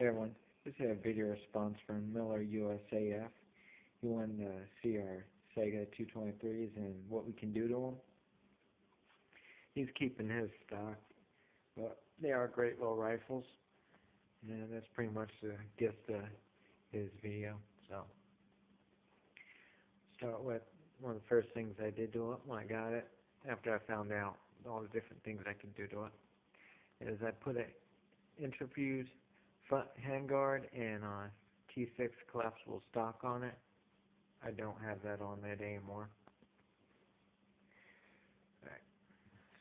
Hey everyone, this is a video response from Miller USAF. He wanted to see our Saiga 223s and what we can do to them. He's keeping his stock, but they are great little rifles, and that's pretty much the gist of his video. So, start with one of the first things I did to it when I got it, after I found out all the different things I could do to it, is I put an interfuse front handguard and T6 collapsible stock on it. I don't have that on it anymore. Alright,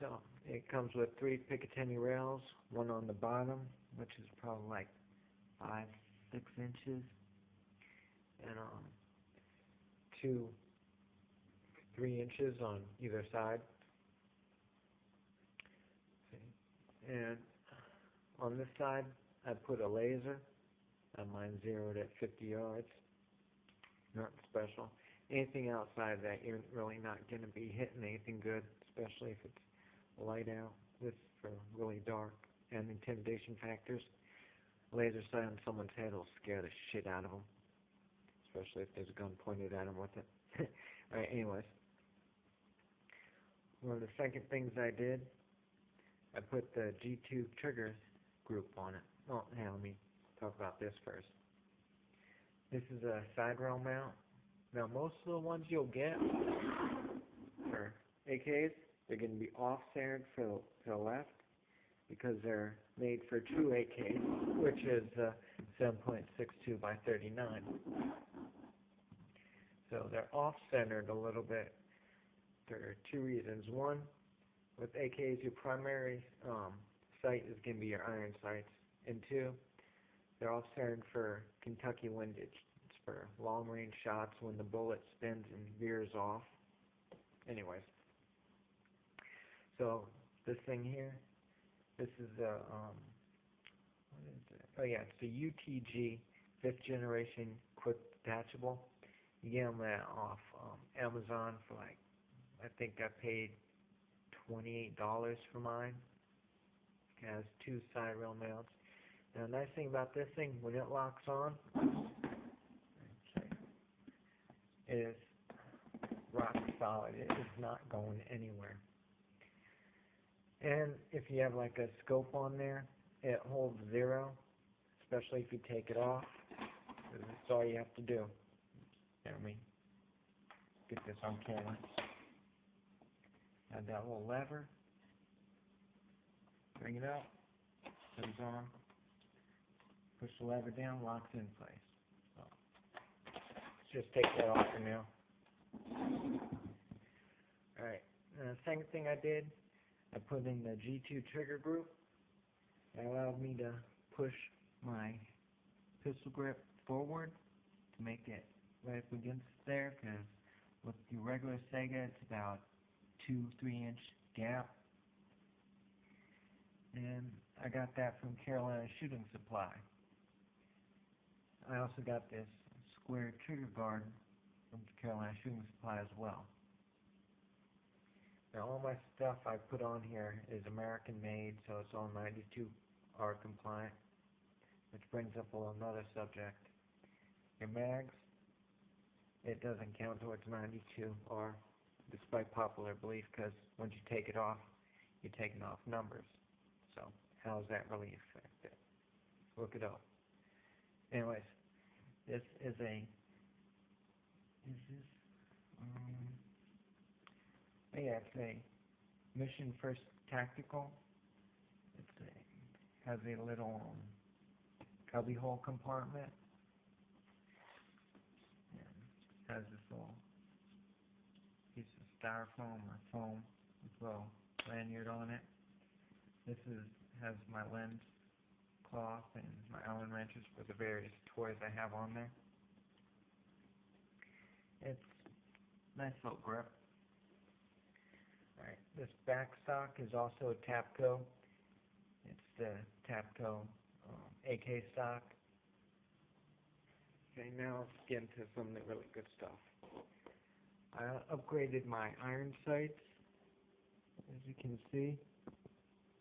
so it comes with 3 Picatinny rails, one on the bottom, which is probably like 5-6 inches, and 2-3 inches on either side. And on this side, I put a laser. Mine zeroed at 50 yards. Not special. Anything outside of that, you're really not going to be hitting anything good, especially if it's light out. This is for really dark and intimidation factors. Laser sight on someone's head will scare the shit out of them, especially if there's a gun pointed at them with it. Alright, anyways. One of the second things I did, I put the G2 trigger group on it. Oh, hey, let me talk about this first. This is a side rail mount. Now, most of the ones you'll get for AKs, they're going to be off-centered to the left because they're made for true AKs, which is 7.62 by 39. So they're off-centered a little bit. There are 2 reasons. One, with AKs, your primary sight is going to be your iron sights. And 2, they're off-centered for Kentucky windage. It's for long-range shots when the bullet spins and veers off. Anyways, so this thing here, this is a what is it? Oh yeah, it's the UTG 5th generation quick detachable. You get them off Amazon for like, I think I paid $28 for mine. It has 2 side rail mounts. Now, the nice thing about this thing, when it locks on, it is rock solid. It is not going anywhere. And if you have like a scope on there, it holds 0, especially if you take it off. That's all you have to do. Let me get this on camera. Add that little lever. Bring it up. Comes on. Push the lever down, locks in place. So, let's just take that off for now. Alright, the second thing I did, I put in the G2 trigger group. That allowed me to push my pistol grip forward to make it right up against there, because with the regular Saiga, it's about 2-3 inch gap. And I got that from Carolina Shooting Supply. I also got this square trigger guard from Carolina Shooting Supply as well. Now all my stuff I put on here is American made, so it's all 92R compliant, which brings up another subject. Your mags, it doesn't count towards 92R, despite popular belief, because once you take it off, you're taking off numbers. So how does that really affect it? Look it up. Anyways, this is a, it's a Mission First Tactical. Has a little cubby hole compartment. And has this little piece of styrofoam or foam with a little lanyard on it. This has my lens cloth and my Allen wrenches for the various toys I have on there. It's a nice little grip. Alright, this back stock is also a Tapco. It's the Tapco AK stock. Okay, now let's get into some of the really good stuff. I upgraded my iron sights, as you can see.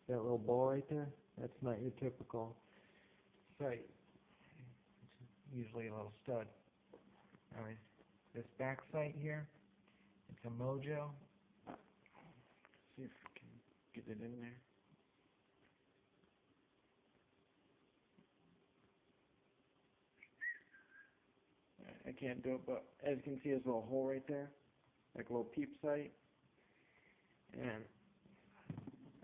That little ball right there, that's not your typical sight. usually a little stud. Anyways, this back sight here, it's a Mojo. See if we can get it in there. I can't do it, but as you can see, there's a little hole right there, like a little peep sight. And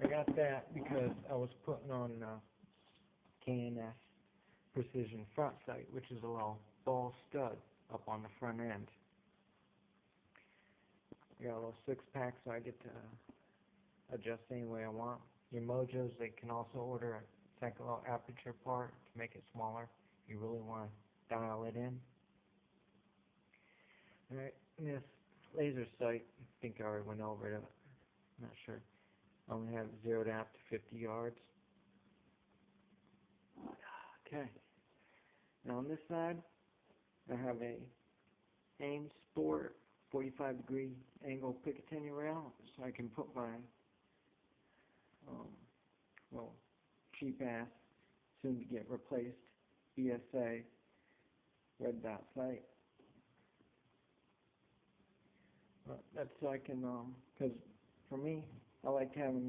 I got that because I was putting on K&S Precision front sight, which is a little ball stud up on the front end. I got a little 6-pack, so I get to adjust any way I want. Your Mojos, they can also order a second little aperture part to make it smaller if you really want to dial it in. Alright, this laser sight, I think I already went over it, I'm not sure. I only have zeroed out to 50 yards. Okay. Now on this side, I have a AIM Sport 45-degree angle Picatinny rail, so I can put my well, cheap-ass, soon-to-get replaced BSA red dot sight. That's so I can, because for me, I like having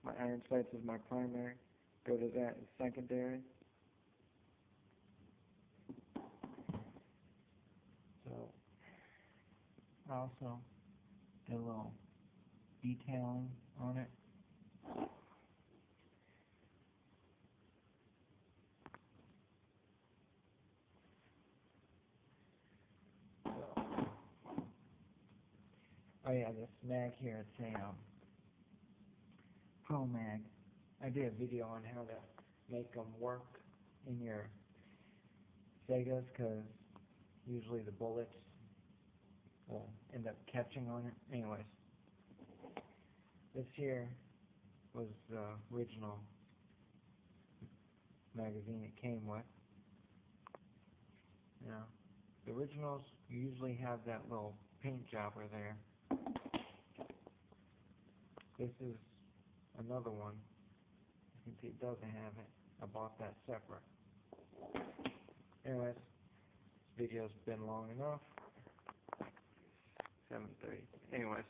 my iron sights as my primary, go to that as secondary. So, I also did a little detailing on it. Oh yeah, this mag here, it's a Pro Mag. I did a video on how to make them work in your Saigas, because usually the bullets will end up catching on it. Anyways, this here was the original magazine it came with. Now, the originals usually have that little paint jobber there. This is another one. You can see it doesn't have it. I bought that separate. Anyways, this video's been long enough. 7:30. Anyways,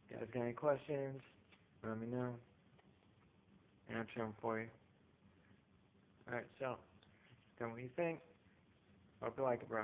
guys got any questions? Let me know. Answer them for you. Alright, so, tell me what you think. Hope you like it, bro.